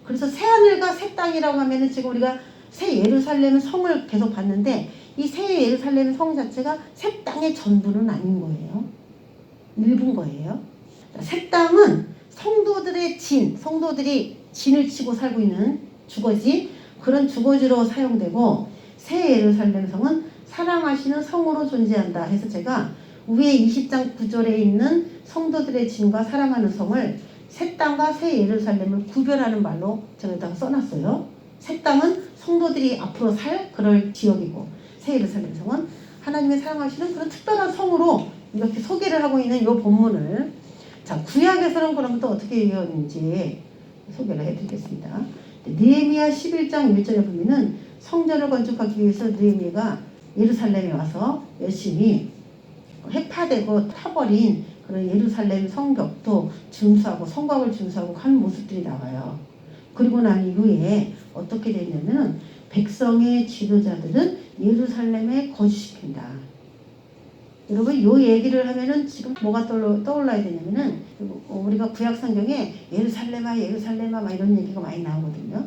그래서 새 하늘과 새 땅이라고 하면은 지금 우리가 새 예루살렘 성을 계속 봤는데, 이 새 예루살렘 성 자체가 새 땅의 전부는 아닌 거예요. 일부인 거예요. 새 땅은 성도들의 진, 성도들이 진을 치고 살고 있는 주거지, 그런 주거지로 사용되고, 새 예루살렘 성은 사랑하시는 성으로 존재한다 해서 제가 위에 20장 9절에 있는 성도들의 진과 사랑하는 성을 새 땅과 새 예루살렘을 구별하는 말로 제가 여기다가 써놨어요. 새 땅은 성도들이 앞으로 살 그럴 지역이고, 새 예루살렘 성은 하나님의 사랑하시는 그런 특별한 성으로 이렇게 소개를 하고 있는 이 본문을, 자, 구약에서는 그러면 또 어떻게 얘기하는지 소개를 해드리겠습니다. 느헤미야 11장 1절에 보면은 성전을 건축하기 위해서 느헤미야가 예루살렘에 와서 열심히 해파되고 타버린 그런 예루살렘 성벽도 준수하고 성곽을 준수하고 하는 모습들이 나와요. 그리고 난 이후에 어떻게 되냐면, 백성의 지도자들은 예루살렘에 거주시킨다. 여러분, 이 얘기를 하면은 지금 뭐가 떠올라야 되냐면은, 우리가 구약 성경에 예루살렘아 예루살렘아 막 이런 얘기가 많이 나오거든요.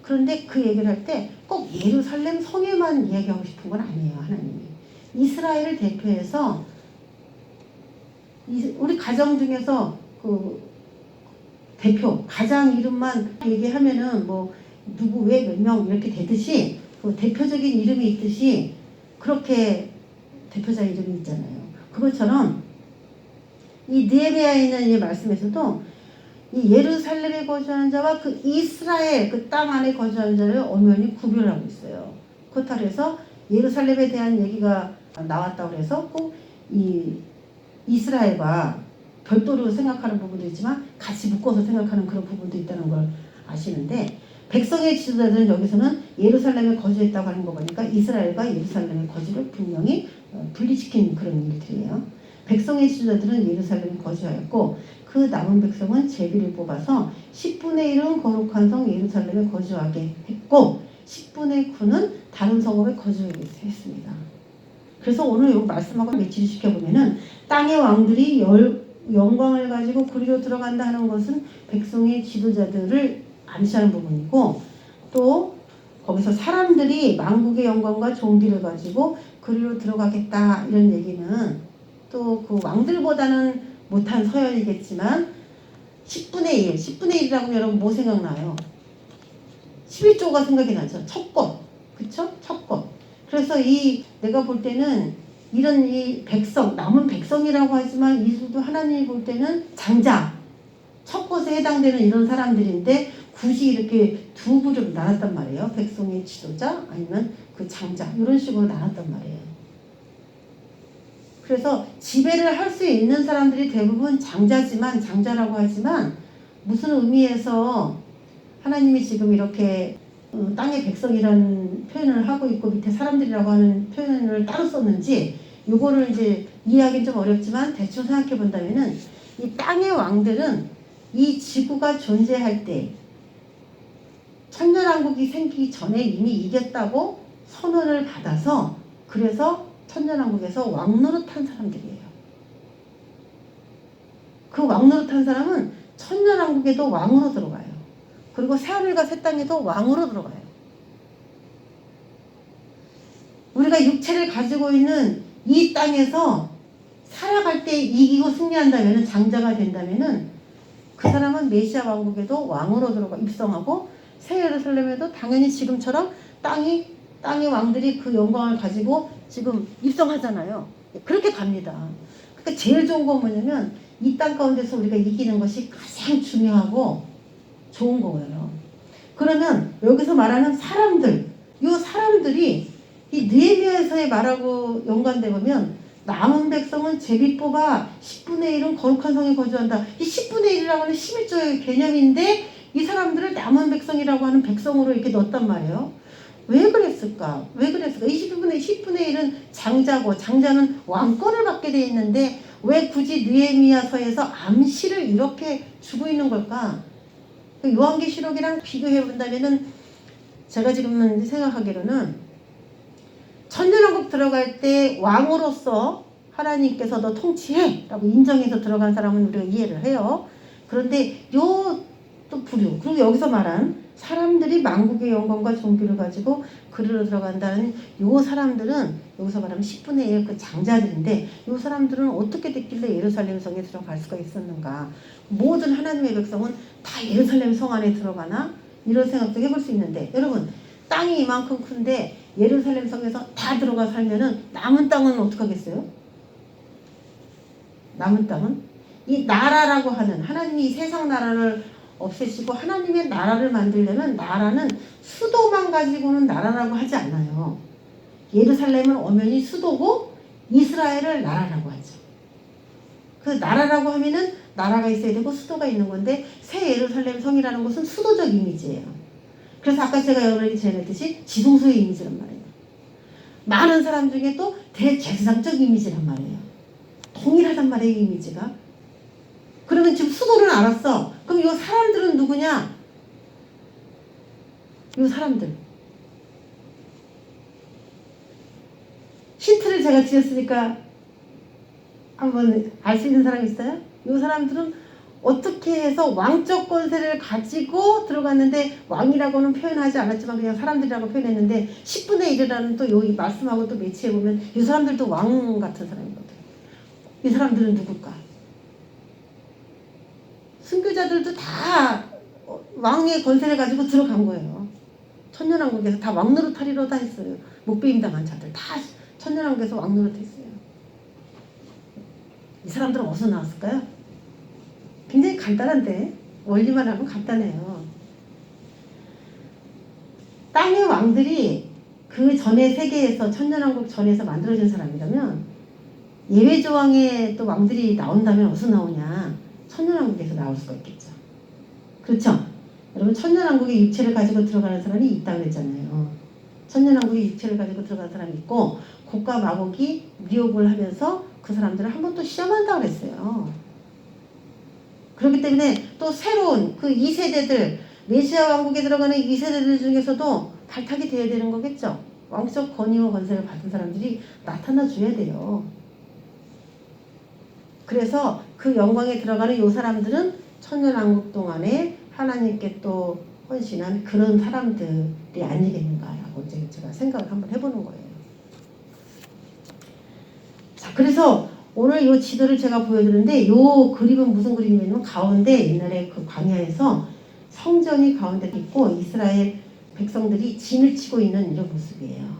그런데 그 얘기를 할 때 꼭 예루살렘 성에만 이야기하고 싶은 건 아니에요. 하나님이 이스라엘을 대표해서 우리 가정 중에서 그 대표 가장 이름만 얘기하면은 뭐 누구 왜 몇 명 이렇게 되듯이 그 대표적인 이름이 있듯이 그렇게 대표자 이름이 있잖아요. 그것처럼 이 느헤미야에 있는 이 말씀에서도 이 예루살렘에 거주하는 자와 그 이스라엘 그 땅 안에 거주하는 자를 엄연히 구별하고 있어요. 그렇다고 해서 예루살렘에 대한 얘기가 나왔다고 해서 꼭 이 이스라엘과 별도로 생각하는 부분도 있지만 같이 묶어서 생각하는 그런 부분도 있다는 걸 아시는데, 백성의 지도자들은 여기서는 예루살렘에 거주했다고 하는 거 보니까 이스라엘과 예루살렘의 거주를 분명히 분리시킨 그런 일들이에요. 백성의 지도자들은 예루살렘에 거주하였고 그 남은 백성은 제비를 뽑아서 10분의 1은 거룩한 성 예루살렘에 거주하게 했고 10분의 9는 다른 성읍에 거주하게 했습니다. 그래서 오늘 이 말씀하고 매치시켜 보면은 땅의 왕들이 영광을 가지고 그리로 들어간다 하는 것은 백성의 지도자들을 암시하는 부분이고, 또 거기서 사람들이 만국의 영광과 존귀를 가지고 그리로 들어가겠다 이런 얘기는 또 그 왕들보다는 못한 서열이겠지만 10분의 1, 10분의 1이라고 하면 여러분 뭐 생각나요? 11조가 생각이 나죠. 첩권. 그쵸? 첩권. 그래서 이 내가 볼 때는 이런 이 백성, 남은 백성이라고 하지만 이들도 하나님이 볼 때는 장자, 첩것에 해당되는 이런 사람들인데 굳이 이렇게 두 부류로 나눴단 말이에요. 백성의 지도자 아니면 그 장자 이런 식으로 나눴단 말이에요. 그래서 지배를 할 수 있는 사람들이 대부분 장자라고 하지만 무슨 의미에서 하나님이 지금 이렇게 땅의 백성이라는 표현을 하고 있고 밑에 사람들이라고 하는 표현을 따로 썼는지 요거를 이제 이해하기는 좀 어렵지만 대충 생각해 본다면은 이 땅의 왕들은 이 지구가 존재할 때 천년왕국이 생기기 전에 이미 이겼다고 선언을 받아서 그래서 천년왕국에서 왕노릇한 사람들이에요. 그 왕노릇한 사람은 천년왕국에도 왕으로 들어가요. 그리고 새하늘과 새 땅에도 왕으로 들어가요. 우리가 육체를 가지고 있는 이 땅에서 살아갈 때 이기고 승리한다면 장자가 된다면 그 사람은 메시아 왕국에도 왕으로 들어가 입성하고 새 예루살렘에도 당연히 지금처럼 땅의 왕들이 그 영광을 가지고 지금 입성하잖아요. 그렇게 갑니다. 그러니까 제일 좋은 건 뭐냐면 이 땅 가운데서 우리가 이기는 것이 가장 중요하고 좋은 거예요. 그러면 여기서 말하는 사람들, 이 사람들이 이 느헤미야에서의 말하고 연관돼 보면 남은 백성은 제비 뽑아 10분의 1은 거룩한 성에 거주한다. 이 10분의 1이라고 하는 11조의 개념인데 이 사람들을 남은 백성이라고 하는 백성으로 이렇게 넣었단 말이에요. 왜 그랬을까? 이 10분의 1은 장자고 장자는 왕권을 받게 돼 있는데 왜 굳이 느헤미야서에서 암시를 이렇게 주고 있는 걸까? 요한계시록이랑 비교해 본다면은 제가 지금 생각하기로는 천년왕국 들어갈 때 왕으로서 하나님께서 너 통치해 라고 인정해서 들어간 사람은 우리가 이해를 해요. 그런데 요 또 부류 그리고 여기서 말한 사람들이 만국의 영광과 존귀를 가지고 그리로 들어간다는 요 사람들은 여기서 말하면 10분의 1 그 장자들인데 요 사람들은 어떻게 됐길래 예루살렘 성에 들어갈 수가 있었는가. 모든 하나님의 백성은 다 예루살렘 성 안에 들어가나? 이런 생각도 해볼 수 있는데 여러분 땅이 이만큼 큰데 예루살렘 성에서 다 들어가 살면은 남은 땅은 어떡하겠어요? 남은 땅은 이 나라라고 하는 하나님이 이 세상 나라를 없애시고 하나님의 나라를 만들려면 나라는 수도만 가지고는 나라라고 하지 않아요. 예루살렘은 엄연히 수도고 이스라엘을 나라라고 하죠. 그 나라라고 하면은 나라가 있어야 되고 수도가 있는 건데 새 예루살렘 성이라는 것은 수도적 이미지예요. 그래서 아까 제가 여러분에게 전했듯이 지성소의 이미지란 말이에요. 많은 사람 중에 또 대제사장적 이미지란 말이에요. 동일하단 말이에요, 이미지가. 그러면 지금 수도는 알았어. 그럼 이 사람들은 누구냐? 이 사람들. 힌트를 제가 드렸으니까 한번 알 수 있는 사람 있어요? 이 사람들은 어떻게 해서 왕적 권세를 가지고 들어갔는데 왕이라고는 표현하지 않았지만 그냥 사람들이라고 표현했는데 10분의 1이라는 또 여기 말씀하고 또 매치해보면 이 사람들도 왕 같은 사람이거든. 이 사람들은 누굴까? 순교자들도 다 왕의 권세를 가지고 들어간 거예요. 천년왕국에서 다 왕노릇하리로 다 했어요. 목배임 당한 자들 다 천년왕국에서 왕노릇했어요. 이 사람들은 어디서 나왔을까요? 굉장히 간단한데 원리만 하면 간단해요. 땅의 왕들이 그 전에 세계에서 천년왕국 전에서 만들어진 사람이라면 예외조항에 또 왕들이 나온다면 어디서 나오냐? 천년왕국에서 나올 수가 있겠죠. 그렇죠? 여러분 천년왕국의 육체를 가지고 들어가는 사람이 있다고 그랬잖아요. 천년왕국의 육체를 가지고 들어가는 사람이 있고 곡과 마곡이 미혹을 하면서 그 사람들을 한 번 또 시험한다고 그랬어요. 그렇기 때문에 또 새로운 그 2세대들 메시아 왕국에 들어가는 2세대들 중에서도 발탁이 돼야 되는 거겠죠. 왕적 권위와 권세를 받은 사람들이 나타나 줘야 돼요. 그래서 그 영광에 들어가는 이 사람들은 천년왕국 동안에 하나님께 또 헌신한 그런 사람들이 아니겠는가라고 이제 제가 생각을 한번 해보는 거예요. 자, 그래서 오늘 이 지도를 제가 보여드렸는데 이 그림은 무슨 그림이냐면 가운데 옛날에 그 광야에서 성전이 가운데 있고 이스라엘 백성들이 진을 치고 있는 이런 모습이에요.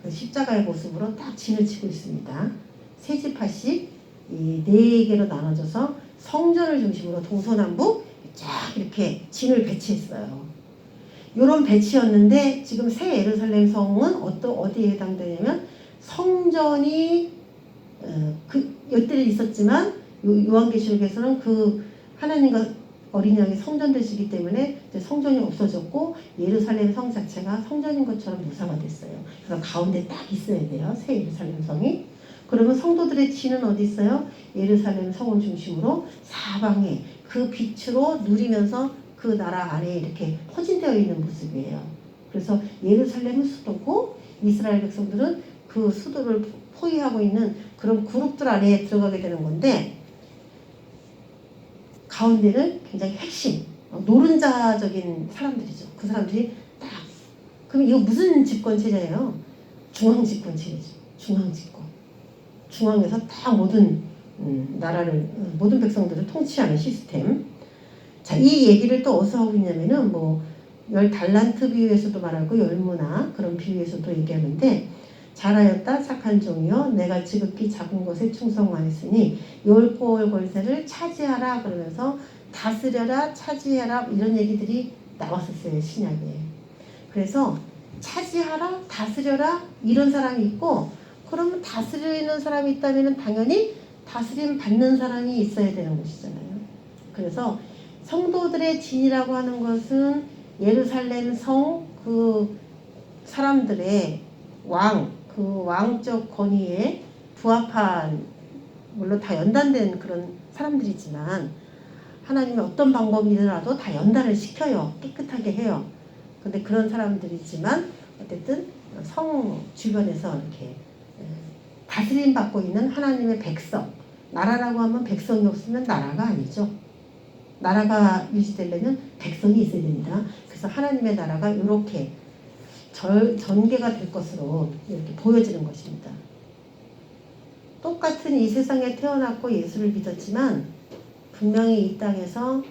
그 십자가의 모습으로 딱 진을 치고 있습니다. 세 지파씩 이 네 개로 나눠져서 성전을 중심으로 동서남북 쫙 이렇게 진을 배치했어요. 이런 배치였는데 지금 새 예루살렘 성은 어디에 해당되냐면 성전이 여태는 있었지만 요한계시록에서는 그 하나님과 어린 양이 성전 되시기 때문에 이제 성전이 없어졌고 예루살렘 성 자체가 성전인 것처럼 묘사가 됐어요. 그래서 가운데 딱 있어야 돼요. 새 예루살렘 성이. 그러면 성도들의 진은 어디 있어요? 예루살렘 성을 중심으로 사방에 그 빛으로 누리면서 그 나라 안에 이렇게 포진되어 있는 모습이에요. 그래서 예루살렘은 수도고 이스라엘 백성들은 그 수도를 포위하고 있는 그런 그룹들 안에 들어가게 되는 건데 가운데는 굉장히 핵심, 노른자적인 사람들이죠. 그 사람들이 딱 그럼 이거 무슨 집권체제예요? 중앙집권체제죠. 중앙집권. 중앙에서 다 모든 나라를 모든 백성들을 통치하는 시스템. 자, 이 얘기를 또 어디서 하고 있냐면은 뭐 10달란트 비유에서도 말하고 열무나 그런 비유에서도 얘기하는데 잘하였다 착한 종이여 내가 지극히 작은 것에 충성하였으니 열골 권세를 차지하라 그러면서 다스려라 차지해라 이런 얘기들이 나왔었어요 신약에. 그래서 차지하라 다스려라 이런 사람이 있고 그러면 다스리는 사람이 있다면 당연히 다스림 받는 사람이 있어야 되는 것이잖아요. 그래서 성도들의 진이라고 하는 것은 예루살렘 성 그 사람들의 그 왕적 권위에 부합한 물론 다 연단된 그런 사람들이지만 하나님이 어떤 방법이더라도 다 연단을 시켜요. 깨끗하게 해요. 근데 그런 사람들이지만 어쨌든 성 주변에서 이렇게 다스림 받고 있는 하나님의 백성 나라라고 하면 백성이 없으면 나라가 아니죠. 나라가 유지되려면 백성이 있어야 됩니다. 그래서 하나님의 나라가 이렇게 전개가 될 것으로 이렇게 보여지는 것입니다. 똑같은 이 세상에 태어났고 예수를 믿었지만 분명히 이 땅에서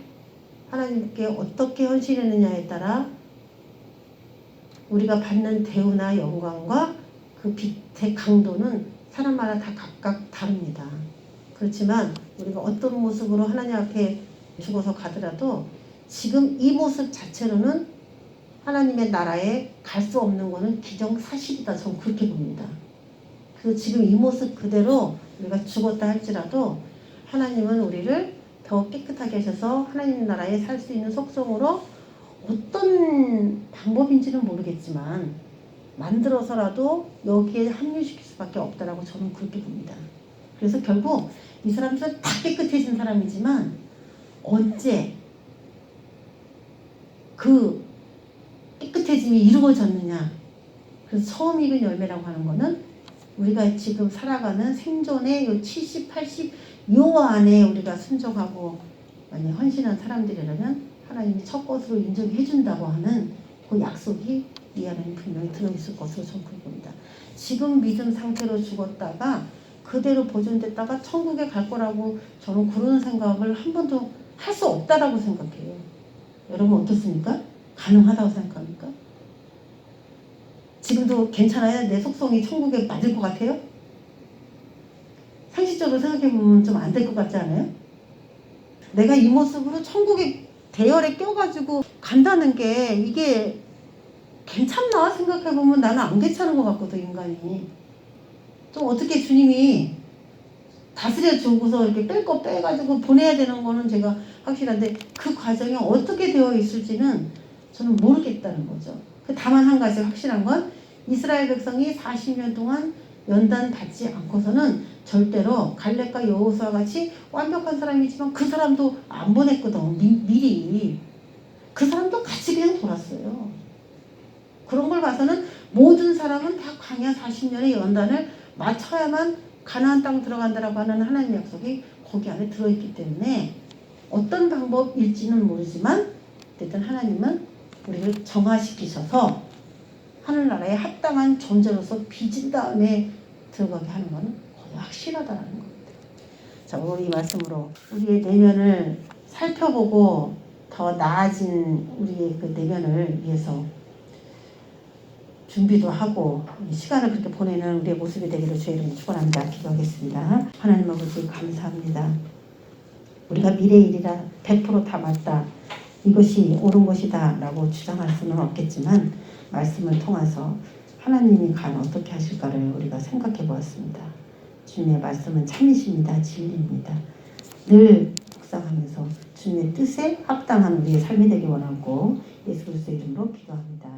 하나님께 어떻게 헌신했느냐에 따라 우리가 받는 대우나 영광과 그 빛의 강도는 사람마다 다 각각 다릅니다. 그렇지만 우리가 어떤 모습으로 하나님 앞에 죽어서 가더라도 지금 이 모습 자체로는 하나님의 나라에 갈 수 없는 것은 기정사실이다. 저는 그렇게 봅니다. 그래서 지금 이 모습 그대로 우리가 죽었다 할지라도 하나님은 우리를 더 깨끗하게 하셔서 하나님 나라에 살 수 있는 속성으로 어떤 방법인지는 모르겠지만 만들어서라도 여기에 합류시킬 수밖에 없다라고 저는 그렇게 봅니다. 그래서 결국 이 사람들은 다 깨끗해진 사람이지만 언제 그 깨끗해짐이 이루어졌느냐. 그래서 처음 익은 열매라고 하는 거는 우리가 지금 살아가는 생존의 요 70, 80 요 안에 우리가 순종하고 만약 헌신한 사람들이라면 하나님이 첫 것으로 인정해 준다고 하는 그 약속이 이 안에는 분명히 들어있을 것으로 저는 봅니다. 지금 믿음 상태로 죽었다가 그대로 보존됐다가 천국에 갈 거라고 저는 그런 생각을 한 번도 할 수 없다라고 생각해요. 여러분 어떻습니까? 가능하다고 생각합니까? 지금도 괜찮아요? 내 속성이 천국에 맞을 것 같아요? 상식적으로 생각해보면 좀 안 될 것 같지 않아요? 내가 이 모습으로 천국의 대열에 껴가지고 간다는 게 이게 괜찮나 생각해보면 나는 안 괜찮은 것 같거든 인간이. 좀 어떻게 주님이 다스려 주고서 이렇게 뺄 거 빼가지고 보내야 되는 거는 제가 확실한데 그 과정이 어떻게 되어 있을지는 저는 모르겠다는 거죠. 다만 한 가지 확실한 건 이스라엘 백성이 40년 동안 연단 받지 않고서는 절대로 갈렙과 여호수아와 같이 완벽한 사람이지만 그 사람도 안 보냈거든. 미리. 그 사람도 같이 그냥 돌았어요. 그런 걸 봐서는 모든 사람은 다 광야 40년의 연단을 마쳐야만 가나안 땅 들어간다라고 하는 하나님의 약속이 거기 안에 들어있기 때문에 어떤 방법일지는 모르지만 어쨌든 하나님은 우리를 정화시키셔서 하늘나라에 합당한 존재로서 빚은 다음에 들어가게 하는 것은 거의 확실하다는 겁니다. 자, 오늘 이 말씀으로 우리의 내면을 살펴보고 더 나아진 우리의 그 내면을 위해서 준비도 하고 시간을 그렇게 보내는 우리의 모습이 되기를 주의 이름으로 축원합니다. 기도하겠습니다. 하나님 아버지 감사합니다. 우리가 미래의 일이라 100%다 맞다. 이것이 옳은 것이다 라고 주장할 수는 없겠지만 말씀을 통해서 하나님이 과연 어떻게 하실까를 우리가 생각해 보았습니다. 주님의 말씀은 참이십니다. 진리입니다. 늘 묵상하면서 주님의 뜻에 합당한 우리의 삶이 되기 원하고 예수 그리스도의 이름으로 기도합니다.